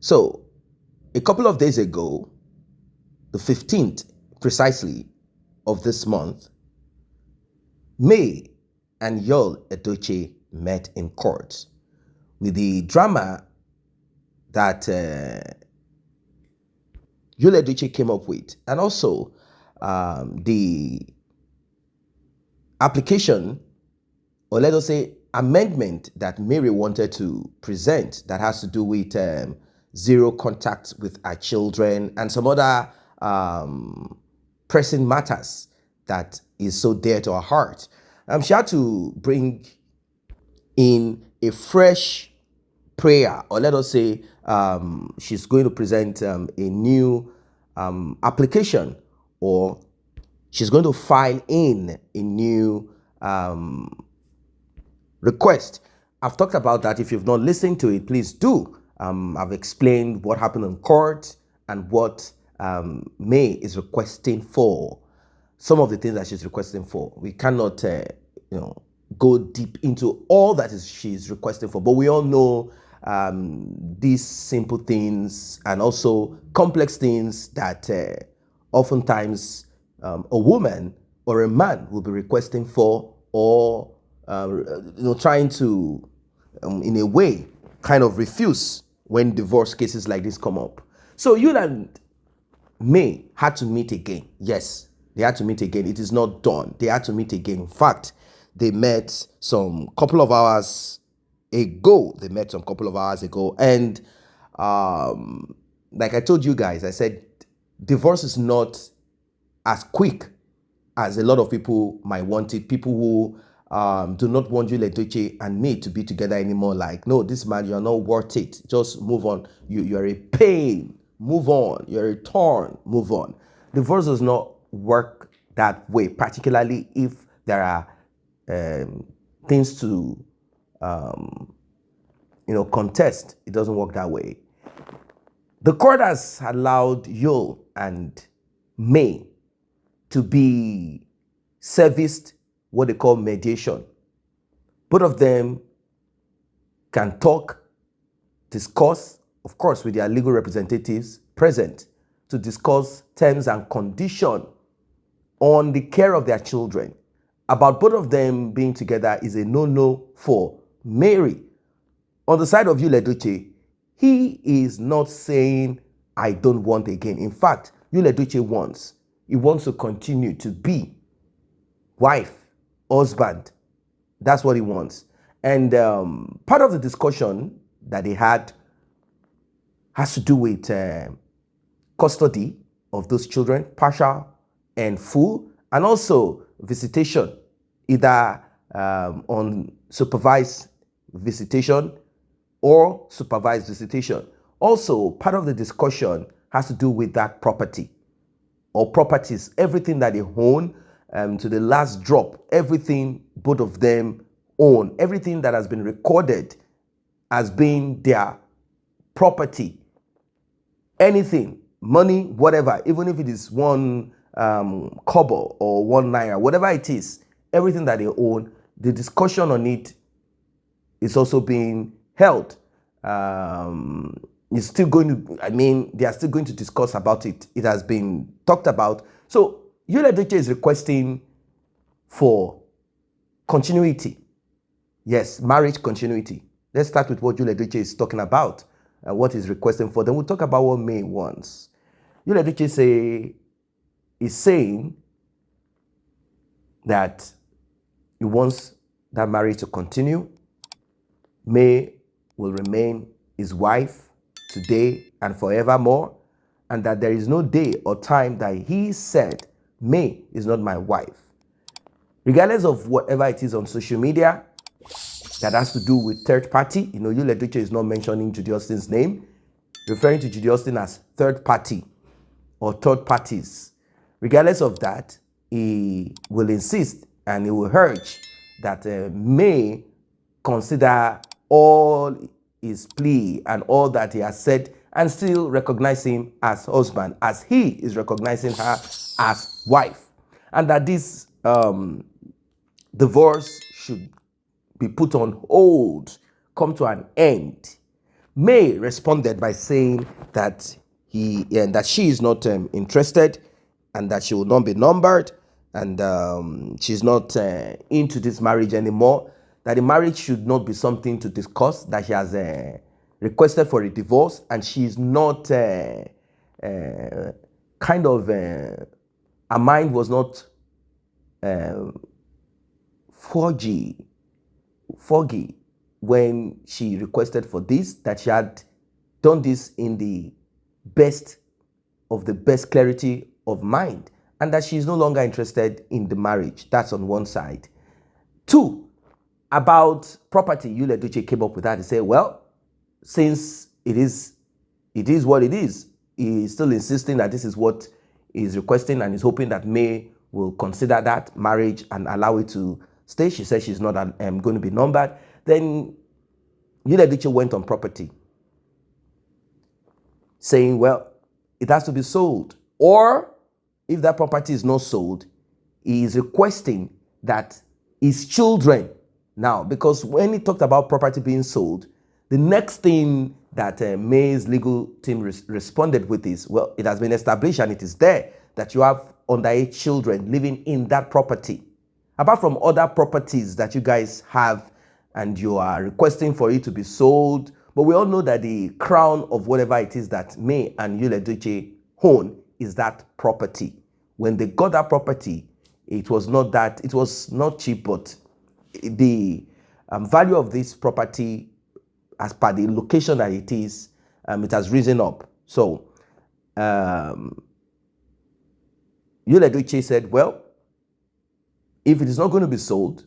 So, a couple of days ago, the 15th precisely of this month, May and Edochie met in court with the drama that Edochie came up with, and also the application, or let us say amendment, that Mary wanted to present that has to do with zero contact with our children and some other pressing matters that is so dear to our heart. She had to bring in a fresh prayer, or let us say she's going to present a new application, or she's going to file in a new request. I've talked about that. If you've not listened to it, please do. I've explained what happened in court and what May is requesting for. Some of the things that she's requesting for. We cannot, go deep into all that she's requesting for, but we all know these simple things and also complex things that oftentimes a woman or a man will be requesting for, or trying to, in a way, kind of refuse when divorce cases like this come up. So you and May had to meet again. Yes, they had to meet again. It is not done. They had to meet again. In fact, they met some couple of hours ago. And like I told you guys, I said divorce is not as quick as a lot of people might want it. People who do not want Edochie and me to be together anymore. Like, no, this man, you're not worth it. Just move on. You're a pain. Move on. You're a thorn. Move on. Divorce does not work that way, particularly if there are things to contest. It doesn't work that way. The court has allowed Yul and May to be serviced what they call mediation. Both of them can talk, discuss, of course, with their legal representatives present, to discuss terms and conditions on the care of their children. About both of them being together is a no-no for Mary. On the side of Edochie, he is not saying, I don't want again. In fact, Edochie wants to continue to be wife, husband. That's what he wants. And part of the discussion that they had has to do with custody of those children, partial and full, and also visitation, either on supervised visitation or supervised visitation. Also, part of the discussion has to do with that property or properties, everything that they own, to the last drop, everything both of them own, everything that has been recorded as being their property, anything, money, whatever, even if it is one kobo or 1 naira, whatever it is, everything that they own, the discussion on it is also being held. It's still going to, they are still going to discuss about it. It has been talked about. So Edochie is requesting for continuity. Yes, marriage continuity. Let's start with what Edochie is talking about, what he's requesting for. Then we'll talk about what May wants. Edochie is saying that he wants that marriage to continue. May will remain his wife today and forevermore, and that there is no day or time that he said, May is not my wife. Regardless of whatever it is on social media that has to do with third party, Edochie is not mentioning Judy Austin's name, referring to Judy Austin as third party or third parties. Regardless of that, he will insist and he will urge that May consider all his plea and all that he has said and still recognize him as husband, as he is recognizing her as wife. And that this divorce should be put on hold, come to an end. May responded by saying that that she is not interested, and that she will not be numbered, and she's not into this marriage anymore, that the marriage should not be something to discuss, that she has requested for a divorce, and she's not her mind was not foggy when she requested for this, that she had done this in the best clarity of mind, and that she is no longer interested in the marriage. That's on one side. Two, about property, Edochie came up with that. He said, well, since it is what it is, he is still insisting that this is what he is requesting, and is hoping that May will consider that marriage and allow it to stay. She says she's not going to be numbered. Then Edochie went on property, saying, well, it has to be sold. Or if that property is not sold, he is requesting that his children, now, because when he talked about property being sold, the next thing that May's legal team responded with is, well, it has been established and it is there that you have underage children living in that property. Apart from other properties that you guys have and you are requesting for it to be sold, but we all know that the crown of whatever it is that May and Edochie own is that property. When they got that property, it was not cheap, but the value of this property, as per the location that it is, it has risen up. So Edochie said, well, if it is not going to be sold,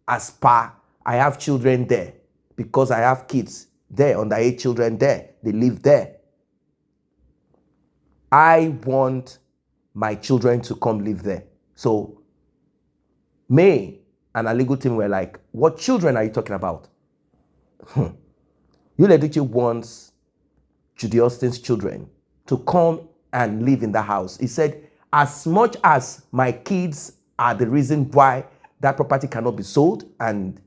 as per I have children there, because I have kids there, underage children there, they live there, I want my children to come live there. So May and our legal team were like, what children are you talking about? Edochie wants Judy Austin's children to come and live in the house. He said, as much as my kids are the reason why that property cannot be sold and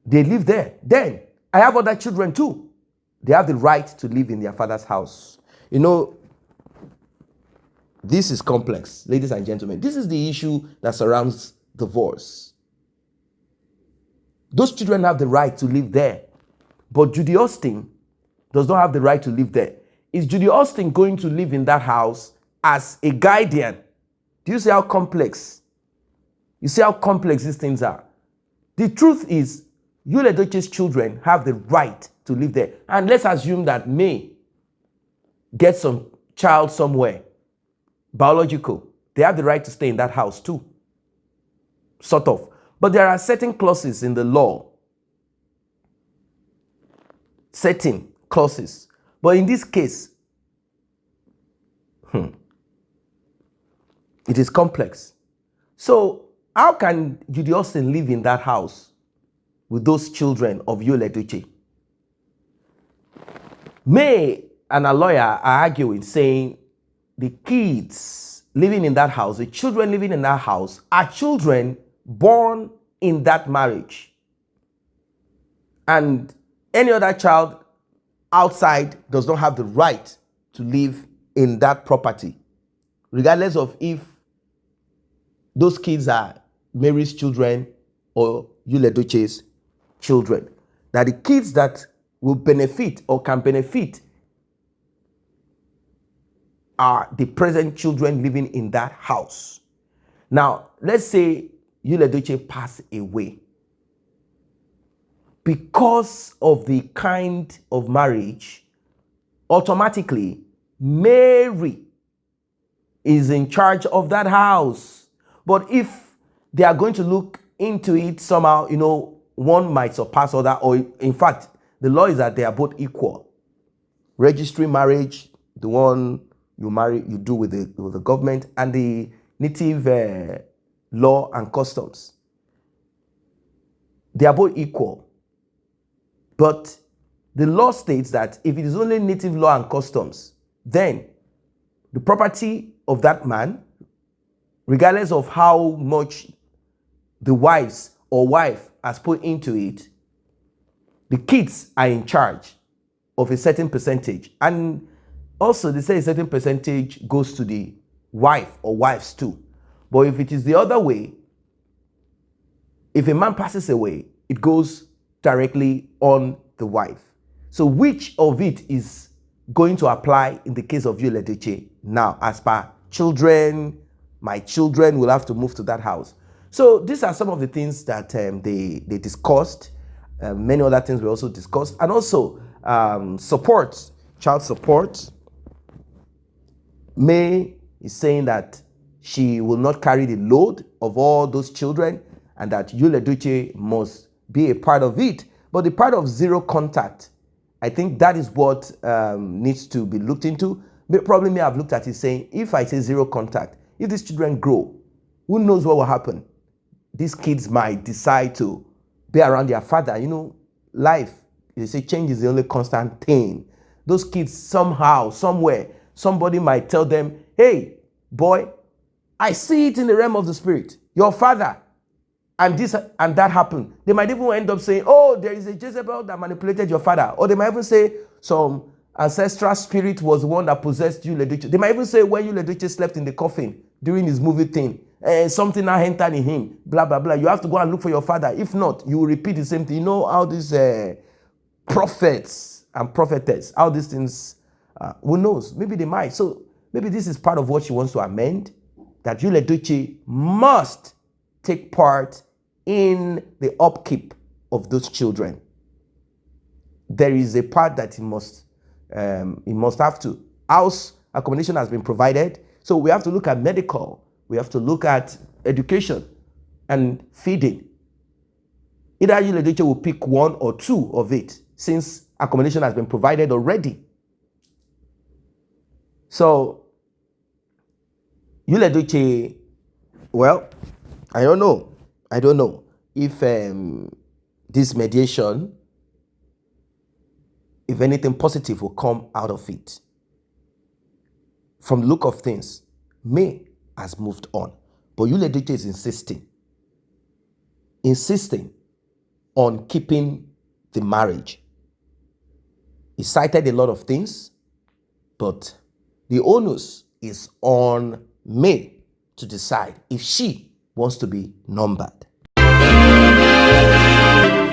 they live there, then I have other children too. They have the right to live in their father's house. You know, this is complex, ladies and gentlemen. This is the issue that surrounds divorce. Those children have the right to live there, but Judy Austin does not have the right to live there. Is Judy Austin going to live in that house as a guardian? Do you see how complex? You see how complex these things are? The truth is, Edochie's children have the right to live there. And let's assume that May gets some child somewhere, biological. They have the right to stay in that house too. Sort of. But there are certain clauses in the law. Certain clauses. But in this case, it is complex. So how can Judy Austin live in that house with those children of Edochie? May and a lawyer are arguing, saying the kids living in that house, the children living in that house, are children born in that marriage. And any other child outside does not have the right to live in that property, regardless of if those kids are Mary's children or Edochie's children. That the kids that will benefit or can benefit are the present children living in that house. Now, let's say Edochie passed away. Because of the kind of marriage, automatically Mary is in charge of that house. But if they are going to look into it somehow, you know, one might surpass other, or in fact, the law is that they are both equal. Registry marriage, the one you do with the government, and the native law and customs, they are both equal. But the law states that if it is only native law and customs, then the property of that man, regardless of how much the wife has put into it, the kids are in charge. of a certain percentage. And also they say a certain percentage goes to the wife or wives too. But if it is the other way, if a man passes away, it goes directly on the wife. So which of it is going to apply in the case of you, Edochie? Now, as per children, my children will have to move to that house. So these are some of the things that they discussed. Many other things were also discussed. And also support, child support. May is saying that she will not carry the load of all those children and that Yul Edochie must be a part of it. But the part of zero contact, I think that is what needs to be looked into. Probably may have looked at it saying, if I say zero contact, if these children grow, who knows what will happen? These kids might decide to be around their father. You know, life, they say change is the only constant thing. Those kids somehow, somewhere, somebody might tell them, hey, boy, I see it in the realm of the spirit. Your father, and this and that happened. They might even end up saying, oh, there is a Jezebel that manipulated your father. Or they might even say some ancestral spirit was the one that possessed Yul Edochie. They might even say when Yul Edochie slept in the coffin during his movie thing, something now entered in him, blah, blah, blah. You have to go and look for your father. If not, you will repeat the same thing. You know how these prophets and prophetess, how these things, who knows? Maybe they might. So maybe this is part of what she wants to amend, that Yul Edochie must take part in the upkeep of those children. There is a part that he must have to. House accommodation has been provided, so we have to look at medical, we have to look at education and feeding. Either Yul Edochie will pick one or two of it, since accommodation has been provided already. So Yul Edochie, well, I don't know if this mediation, if anything positive will come out of it. From the look of things, May has moved on, but Yul Edochie is insisting on keeping the marriage. He cited a lot of things, but the onus is on May to decide if she wants to be numbered.